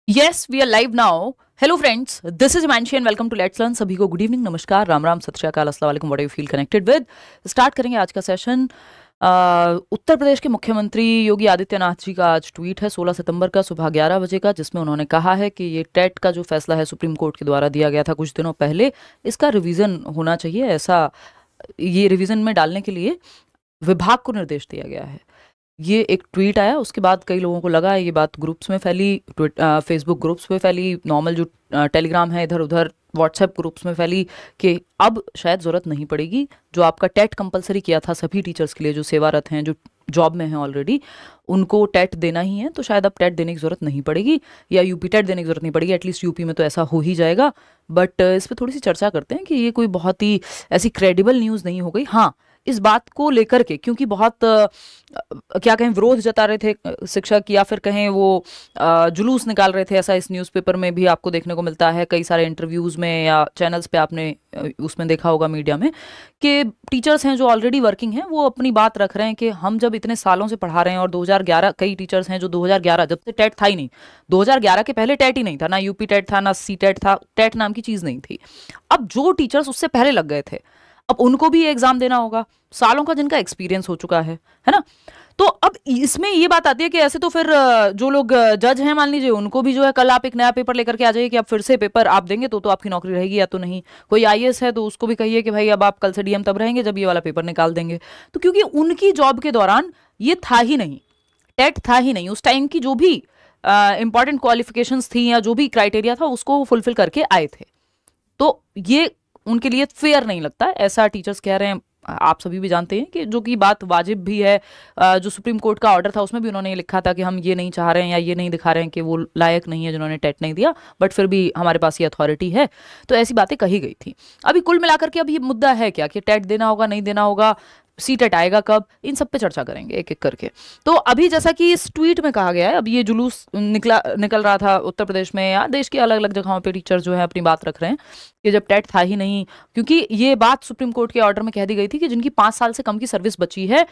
Yes, we are live now. Hello friends, this is Himanshi and welcome to Let's Learn. सभी को good evening, नमस्कार, राम राम, सत श्री अकाल, अस्सलाम वालेकुम, what you feel connected with. Start करेंगे आज का सेशन। उत्तर प्रदेश के मुख्यमंत्री योगी आदित्यनाथ जी का आज ट्वीट है 16 सितंबर का सुबह 11 बजे का, जिसमें उन्होंने कहा है कि ये टेट का जो फैसला है सुप्रीम कोर्ट के द्वारा दिया गया था कुछ दिनों पहले, इसका रिवीजन होना चाहिए। ऐसा ये रिवीजन में डालने के लिए विभाग को निर्देश दिया गया है। ये एक ट्वीट आया, उसके बाद कई लोगों को लगा ये बात ग्रुप्स में फैली, फेसबुक ग्रुप्स में फैली, नॉर्मल जो टेलीग्राम है इधर उधर व्हाट्सएप ग्रुप्स में फैली कि अब शायद ज़रूरत नहीं पड़ेगी। जो आपका टेट कंपलसरी किया था सभी टीचर्स के लिए जो सेवारत हैं, जो जॉब में हैं ऑलरेडी, उनको टेट देना ही है, तो शायद अब टेट देने की ज़रूरत नहीं पड़ेगी या यूपी टेट देने की ज़रूरत नहीं पड़ेगी। एटलीस्ट यूपी में तो ऐसा हो ही जाएगा। बट इस पर थोड़ी सी चर्चा करते हैं कि ये कोई बहुत ही ऐसी क्रेडिबल न्यूज़ नहीं हो गई। हाँ, इस बात को लेकर के क्योंकि बहुत क्या कहें विरोध जता रहे थे शिक्षक, या फिर कहें वो जुलूस निकाल रहे थे, ऐसा इस न्यूज़पेपर में भी आपको देखने को मिलता है, कई सारे इंटरव्यूज़ में या चैनल्स पे आपने उसमें देखा होगा मीडिया में, कि टीचर्स हैं जो ऑलरेडी वर्किंग हैं वो अपनी बात रख रहे हैं कि हम जब इतने सालों से पढ़ा रहे हैं और 2011, कई टीचर्स हैं जो 2011 जब से टेट था ही नहीं, 2011 के पहले टेट ही नहीं था, ना यूपी टेट था ना सी टेट था, टेट नाम की चीज़ नहीं थी। अब जो टीचर्स उससे पहले लग गए थे अब उनको भी एग्जाम देना होगा, सालों का जिनका एक्सपीरियंस हो चुका है ना। तो अब इसमें ये बात आती है कि ऐसे तो फिर जो लोग जज हैं मान लीजिए, उनको भी जो है कल आप एक नया पेपर लेकर के आ जाइए कि आप फिर से पेपर आप देंगे तो आपकी नौकरी रहेगी या तो नहीं। कोई आईएएस है तो उसको भी कहिए कि भाई अब आप कल से डीएम तब रहेंगे जब ये वाला पेपर निकाल देंगे। तो क्योंकि उनकी जॉब के दौरान ये था ही नहीं, टेट था ही नहीं, उस टाइम की जो भी इंपॉर्टेंट क्वालिफिकेशंस थी या जो भी क्राइटेरिया था उसको वो फुलफिल करके आए थे। तो ये उनके लिए फेयर नहीं लगता, ऐसा टीचर्स कह रहे हैं। आप सभी भी जानते हैं कि जो कि बात वाजिब भी है। जो सुप्रीम कोर्ट का ऑर्डर था उसमें भी उन्होंने ये लिखा था कि हम ये नहीं चाह रहे हैं या ये नहीं दिखा रहे हैं कि वो लायक नहीं है जिन्होंने टेट नहीं दिया, बट फिर भी हमारे पास ये अथॉरिटी है। तो ऐसी बातें कही गई थी। अभी कुल मिलाकर के अब ये मुद्दा है क्या कि टेट देना होगा नहीं देना होगा, सी टेट आएगा कब, इन सब पे चर्चा करेंगे एक एक करके। तो अभी जैसा कि इस ट्वीट में कहा गया है, अब ये जुलूस निकल रहा था उत्तर प्रदेश में या देश की अलग अलग जगहों पे टीचर जो है अपनी बात रख रहे हैं कि जब टेट था ही नहीं, क्योंकि ये बात सुप्रीम कोर्ट के ऑर्डर में कह दी गई थी कि जिनकी 5 साल से कम की सर्विस बची है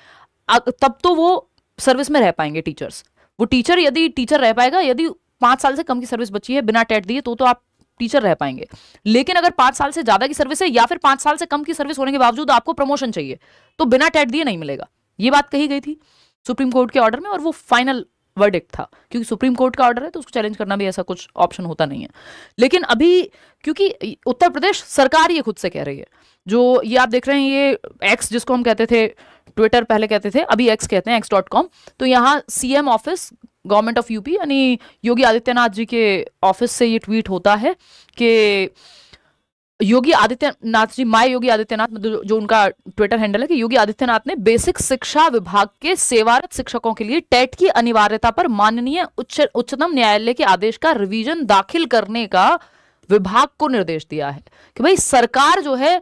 तब तो वो सर्विस में रह पाएंगे टीचर्स। वो टीचर यदि टीचर रह पाएगा यदि 5 साल से कम की सर्विस बची है बिना टेट दिए, तो आप टीचर रह पाएंगे। लेकिन अगर 5 साल से ज्यादा की सर्विस है या फिर 5 साल से कम की सर्विस होने के बावजूद आपको प्रमोशन चाहिए तो बिना टेट दिए नहीं मिलेगा। ये बात कही गई थी सुप्रीम कोर्ट के ऑर्डर में, और वो फाइनल वर्डिक्ट था। क्योंकि सुप्रीम कोर्ट का ऑर्डर है तो उसको चैलेंज करना भी ऐसा कुछ ऑप्शन होता नहीं है। लेकिन अभी क्योंकि उत्तर प्रदेश सरकार ये खुद से कह रही है, जो ये आप देख रहे हैं ये एक्स जिसको हम कहते थे, ट्विटर पहले कहते थे, अभी एक्स कहते हैं, x.com। तो यहाँ CM office government of UP यानी योगी आदित्यनाथ जी के ऑफिस से ये ट्वीट होता है कि योगी आदित्यनाथ जी, माय योगी आदित्यनाथ, जो उनका ट्विटर हैंडल है, कि योगी आदित्यनाथ ने बेसिक शिक्षा विभाग के सेवारत शिक्षकों के लिए टेट की अनिवार्यता पर माननीय उच्चतम न्यायालय के आदेश का रिवीजन दाखिल करने का विभाग को निर्देश दिया है। कि भाई सरकार जो है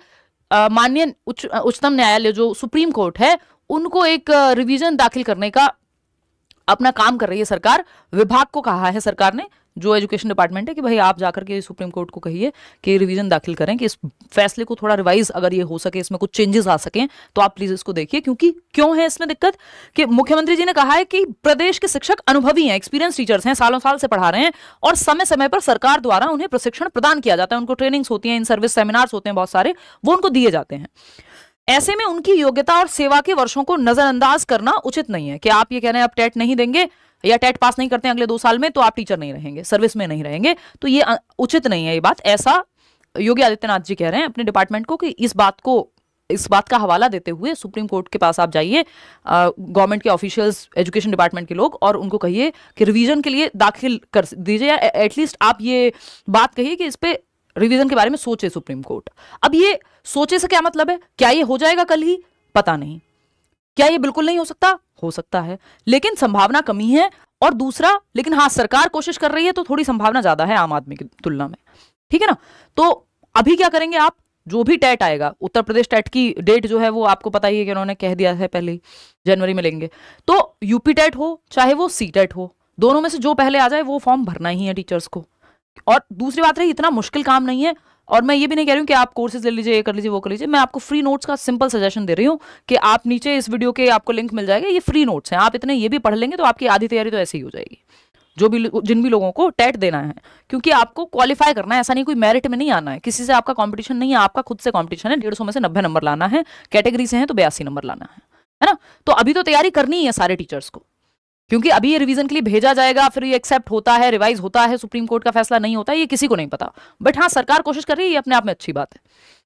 माननीय उच्चतम न्यायालय जो सुप्रीम कोर्ट है उनको एक रिवीजन दाखिल करने का अपना काम कर रही है सरकार। विभाग को कहा है सरकार ने, जो एजुकेशन डिपार्टमेंट है, कि भाई आप जाकर के सुप्रीम कोर्ट को कहिए कि रिवीजन दाखिल करें, कि इस फैसले को थोड़ा रिवाइज अगर ये हो सके, इसमें कुछ चेंजेस आ सकें तो आप प्लीज इसको देखिए। क्योंकि क्यों है इसमें दिक्कत कि मुख्यमंत्री जी ने कहा है कि प्रदेश के शिक्षक अनुभवी हैं, एक्सपीरियंस टीचर्स हैं, सालों साल से पढ़ा रहे हैं और समय समय पर सरकार द्वारा उन्हें प्रशिक्षण प्रदान किया जाता है, उनको ट्रेनिंग्स होती हैं, इन सर्विस सेमिनार्स होते हैं बहुत सारे, वो उनको दिए जाते हैं। ऐसे में उनकी योग्यता और सेवा के वर्षों को नजरअंदाज करना उचित नहीं है कि आप ये कह रहे हैं आप टेट नहीं देंगे या टेट पास नहीं करते हैं अगले 2 साल में तो आप टीचर नहीं रहेंगे, सर्विस में नहीं रहेंगे। तो ये उचित नहीं है ये बात, ऐसा योगी आदित्यनाथ जी कह रहे हैं अपने डिपार्टमेंट को। कि इस बात का हवाला देते हुए सुप्रीम कोर्ट के पास आप जाइए, गवर्नमेंट के ऑफिशियल्स, एजुकेशन डिपार्टमेंट के लोग, और उनको कहिए कि रिवीजन के लिए दाखिल कर दीजिए, या एटलीस्ट आप ये बात कहिए कि इस पे रिवीजन के बारे में सोचे सुप्रीम कोर्ट। अब ये सोचे से क्या मतलब है? क्या ये हो जाएगा कल ही? पता नहीं। क्या ये बिल्कुल नहीं हो सकता? हो सकता है, लेकिन संभावना कमी है। और दूसरा, लेकिन हाँ, सरकार कोशिश कर रही है तो थोड़ी संभावना ज्यादा है आम आदमी की तुलना में, ठीक है ना। तो अभी क्या करेंगे आप, जो भी टेट आएगा, उत्तर प्रदेश टेट की डेट जो है वो आपको पता ही है कि उन्होंने कह दिया है पहले ही जनवरी में लेंगे। तो यूपी टेट हो चाहे वो सी टेट हो, दोनों में से जो पहले आ जाए वो फॉर्म भरना ही है टीचर्स को। और दूसरी बात रही, इतना मुश्किल काम नहीं है। और मैं ये भी नहीं कह रही हूँ कि आप कोर्सेज ले लीजिए, ये कर लीजिए, वो कर लीजिए। मैं आपको फ्री नोट्स का सिंपल सजेशन दे रही हूँ कि आप नीचे इस वीडियो के आपको लिंक मिल जाएगा, ये फ्री नोट्स हैं, आप इतने ये भी पढ़ लेंगे तो आपकी आधी तैयारी तो ऐसे ही हो जाएगी। जो भी जिन भी लोगों को टेट देना है, क्योंकि आपको क्वालिफाई करना है, ऐसा नहीं कोई मेरिट में नहीं आना है, किसी से आपका कंपटीशन नहीं है, आपका खुद से कंपटीशन है। 150 में से 90 नंबर लाना है, कैटेगरी से है तो 82 नंबर लाना है ना। तो अभी तो तैयारी करनी ही है सारे टीचर्स को, क्योंकि अभी ये रिवीजन के लिए भेजा जाएगा, फिर ये एक्सेप्ट होता है, रिवाइज होता है, सुप्रीम कोर्ट का फैसला नहीं होता है, ये किसी को नहीं पता। बट हाँ, सरकार कोशिश कर रही है, ये अपने आप में अच्छी बात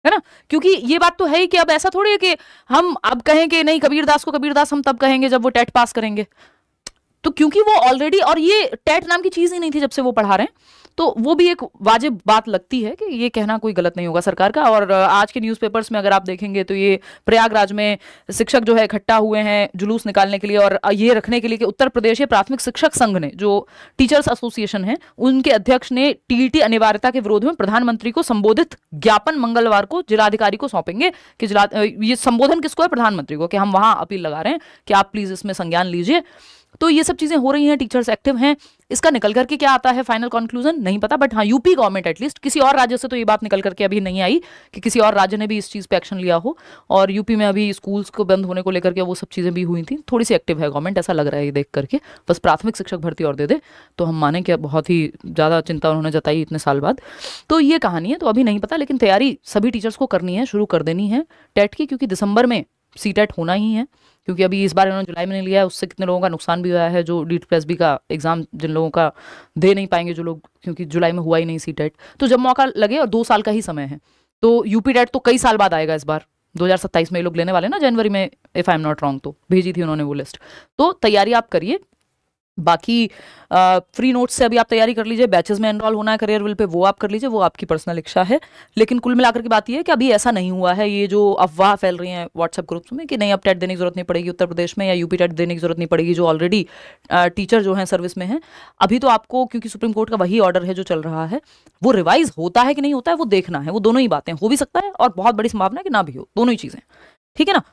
है ना। क्योंकि ये बात तो है ही कि अब ऐसा थोड़ी है कि हम अब कहें कि नहीं कबीरदास को कबीरदास हम तब कहेंगे जब वो टेट पास करेंगे। तो क्योंकि वो ऑलरेडी, और ये टेट नाम की चीज ही नहीं थी जब से वो पढ़ा रहे हैं, तो वो भी एक वाजिब बात लगती है कि ये कहना कोई गलत नहीं होगा सरकार का। और आज के न्यूज़पेपर्स में अगर आप देखेंगे तो ये प्रयागराज में शिक्षक जो है इकट्ठा हुए हैं जुलूस निकालने के लिए, और ये रखने के लिए कि उत्तर प्रदेश प्राथमिक शिक्षक संघ ने, जो टीचर्स एसोसिएशन है, उनके अध्यक्ष ने टीईटी अनिवार्यता के विरोध में प्रधानमंत्री को संबोधित ज्ञापन मंगलवार को जिलाधिकारी को सौंपेंगे। कि ये संबोधन किसको है? प्रधानमंत्री को, कि हम वहां अपील लगा रहे हैं कि आप प्लीज इसमें संज्ञान लीजिए। तो ये सब चीजें हो रही हैं, टीचर्स एक्टिव हैं। इसका निकल करके क्या आता है फाइनल कंक्लूजन नहीं पता, बट हाँ, यूपी गवर्नमेंट एटलीस्ट, किसी और राज्य से तो ये बात निकल करके अभी नहीं आई कि किसी और राज्य ने भी इस चीज पे एक्शन लिया हो। और यूपी में अभी स्कूल्स को बंद होने को लेकर के वो सब चीजें भी हुई थी, थोड़ी सी एक्टिव है गवर्नमेंट, ऐसा लग रहा है ये देख करके। बस प्राथमिक शिक्षक भर्ती और दे दे तो हम माने कि बहुत ही ज्यादा चिंता उन्होंने जताई इतने साल बाद। तो ये कहानी है, तो अभी नहीं पता, लेकिन तैयारी सभी टीचर्स को करनी है, शुरू कर देनी है टेट की, क्योंकि दिसंबर में सीटेट होना ही है। क्योंकि अभी इस बार इन्होंने जुलाई में नहीं लिया है, उससे कितने लोगों का नुकसान भी हुआ है, जो नीट प्लस बी का एग्जाम जिन लोगों का दे नहीं पाएंगे जो लोग, क्योंकि जुलाई में हुआ ही नहीं सीटेट। तो जब मौका लगे, और 2 साल का ही समय है, तो यूपी टेट तो कई साल बाद आएगा इस बार, 2027 में ये लोग लेने वाले ना, जनवरी में, if I am not wrong, तो भेजी थी उन्होंने वो लिस्ट। तो तैयारी आप करिए। बाकी फ्री नोट्स से अभी आप तैयारी कर लीजिए, बैचेस में एनरोल होना है करियर विल पे, वो आप कर लीजिए, वो आपकी पर्सनल इच्छा है। लेकिन कुल मिलाकर की बात ये है कि अभी ऐसा नहीं हुआ है, ये जो अफवाह फैल रही है व्हाट्सएप ग्रुप्स में कि नहीं अब टेट देने की जरूरत नहीं पड़ेगी उत्तर प्रदेश में, या यूपी टेट देने की जरूरत नहीं पड़ेगी जो ऑलरेडी टीचर जो है सर्विस में है। अभी तो आपको, क्योंकि सुप्रीम कोर्ट का वही ऑर्डर है जो चल रहा है, वो रिवाइज होता है कि नहीं होता है वो देखना है। वो दोनों ही बातें, हो भी सकता है और बहुत बड़ी संभावना है कि ना भी हो, दोनों ही चीजें, ठीक है ना।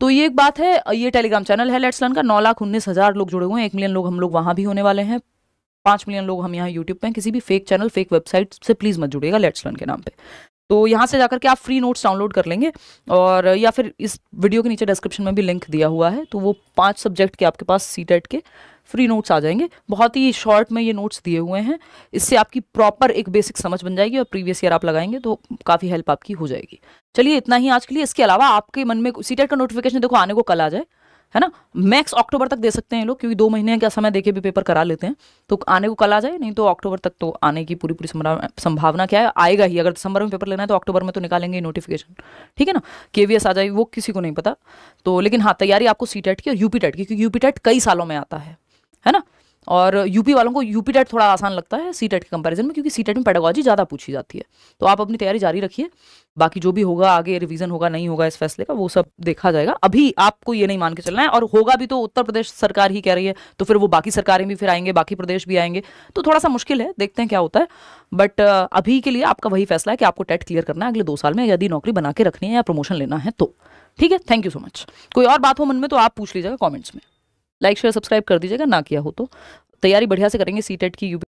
तो ये एक बात है। ये टेलीग्राम चैनल है लेट्स लर्न का, 9,19,000 लोग जुड़े हुए हैं, 1 मिलियन लोग हम लोग वहां भी होने वाले हैं, 5 मिलियन लोग हम यहाँ यूट्यूब पे हैं। किसी भी फेक चैनल, फेक वेबसाइट से प्लीज मत जुड़िएगा लेट्स लर्न के नाम पे। तो यहाँ से जाकर के आप फ्री नोट्स डाउनलोड कर लेंगे, और या फिर इस वीडियो के नीचे डिस्क्रिप्शन में भी लिंक दिया हुआ है, तो वो 5 सब्जेक्ट के आपके पास सीटेट के फ्री नोट्स आ जाएंगे। बहुत ही शॉर्ट में ये नोट्स दिए हुए हैं, इससे आपकी प्रॉपर एक बेसिक समझ बन जाएगी, और प्रीवियस ईयर आप लगाएंगे तो काफ़ी हेल्प आपकी हो जाएगी। चलिए इतना ही आज के लिए। इसके अलावा आपके मन में सीटेट का नोटिफिकेशन देखो आने को कल आ जाए, है ना, मैक्स अक्टूबर तक दे सकते हैं लोग, क्योंकि 2 महीने का समय देके भी पेपर करा लेते हैं, तो आने को कल आ जाए, नहीं तो अक्टूबर तक तो आने की पूरी संभावना क्या है, आएगा ही। अगर दिसंबर में पेपर लेना है तो अक्टूबर में तो निकालेंगे नोटिफिकेशन, ठीक है ना। केवीएस आ जाए, वो किसी को नहीं पता। तो लेकिन हाँ, तैयारी आपको सीटेट की और यूपी टेट की, क्योंकि यूपी टेट कई सालों में आता है ना। और यूपी वालों को यूपी टेट थोड़ा आसान लगता है सीटेट के कंपैरिजन में, क्योंकि सीटेट में पेडागोजी ज़्यादा पूछी जाती है। तो आप अपनी तैयारी जारी रखिए, बाकी जो भी होगा आगे, रिवीजन होगा नहीं होगा इस फैसले का, वो सब देखा जाएगा। अभी आपको ये नहीं मान के चलना है, और होगा भी तो उत्तर प्रदेश सरकार ही कह रही है, तो फिर वो बाकी सरकारें भी फिर आएंगे, बाकी प्रदेश भी आएंगे, तो थोड़ा सा मुश्किल है, देखते हैं क्या होता है। बट अभी के लिए आपका वही फैसला है कि आपको टेट क्लियर करना है अगले 2 साल में, यदि नौकरी बना के रखनी है या प्रमोशन लेना है तो, ठीक है। Thank you so much. कोई और बात हो मन में तो आप पूछ लीजिएगा कॉमेंट्स में, लाइक शेयर सब्सक्राइब कर दीजिएगा, ना किया हो तो। तैयारी बढ़िया से करेंगे सीटेट की, यूपी